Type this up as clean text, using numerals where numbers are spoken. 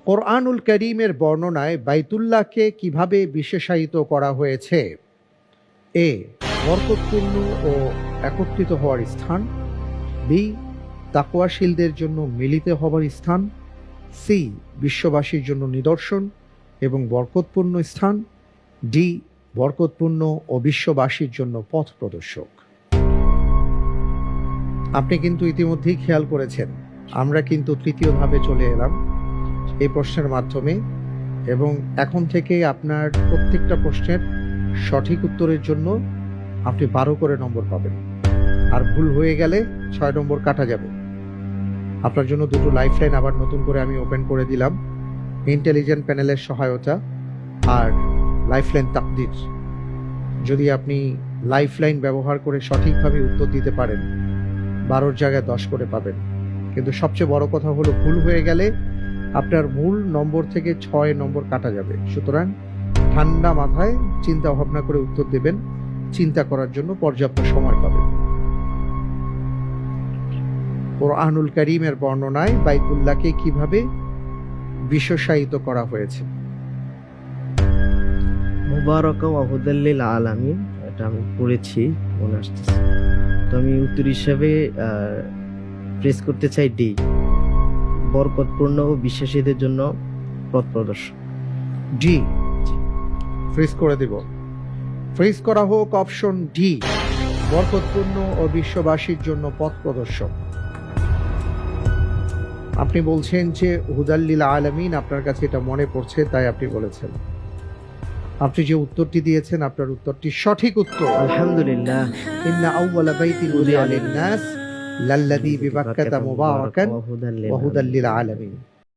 কোরআনুল কারীমের বর্ণনায় বাইতুল্লাহকে কিভাবে বিশেষায়িত করা হয়েছে? এ, বরকতপূর্ণ ও একত্রিত হওয়ার স্থান। বি, তাকওয়াশীলদের জন্য মিলিত হবার স্থান। সি, বিশ্ববাসীর জন্য নিদর্শন এবং বরকতপূর্ণ স্থান। ডি, বরকতপূর্ণ ও বিশ্ববাসীর জন্য পথ প্রদর্শক। আপনি কিন্তু ইতিমধ্যেই খেয়াল করেছেন আমরা কিন্তু তৃতীয় ধাপে চলে এলাম এই প্রশ্নের মাধ্যমে, এবং এখন থেকে আপনার প্রত্যেকটা প্রশ্নের সঠিক উত্তরের জন্য আপনি 12 করে নম্বর পাবেন, আর ভুল হয়ে গেলে 6 নম্বর কাটা যাবে। আপনার জন্য দুটো লাইফলাইন আবার নতুন করে আমি ওপেন করে দিলাম, ইন্টেলিজেন্ট প্যানেলের সহায়তা আর লাইফলাইন তাকদির। যদি আপনি লাইফলাইন ব্যবহার করে সঠিকভাবে উত্তর দিতে পারেন 12-র জায়গায় 10 করে পাবেন। কিন্তু সবচেয়ে বড় কথা হলো ভুল হয়ে গেলে আপনার মূল নম্বর থেকে 6 নম্বর কাটা যাবে। সুতরাং ঠান্ডা মাথায় চিন্তা ভাবনা করে উত্তর দেবেন, চিন্তা করার জন্য পর্যাপ্ত সময় পাবেন। কোরআনুল কারীমের বর্ণনায় বাইতুল্লাহকে কিভাবে বিশেষায়িত করা হয়েছে? মুবারাকা ওয়া হুদাল লিল আলামিন, এটা আমি পড়েছি, মনে আসতেছে। তো আমি উত্তর হিসাবে প্রেস করতে চাই ডি, বরকতপূর্ণ ও বিশ্বাসীদের জন্য পথ প্রদর্শক। ডি ফ্রিজ করে দেব। ফ্রিজ করা হোক অপশন ডি, বরকতপূর্ণ ও বিশ্ববাসীর জন্য পথ প্রদর্শক। আপনি বলছেন যে হুদাল লিল আলামিন, আপনার কাছে এটা মনে পড়ছে তাই আপনি বলেছেন। আপনি যে উত্তরটি দিয়েছেন আপনার উত্তরটি সঠিক উত্তর। আলহামদুলিল্লাহ। ইন্না আউওয়ালা বাইতিন উযিআ লিন-নাস লাল্লাযী বিবাক্কাতা মুবারাকান ওয়া হুদাল লিল আলামিন।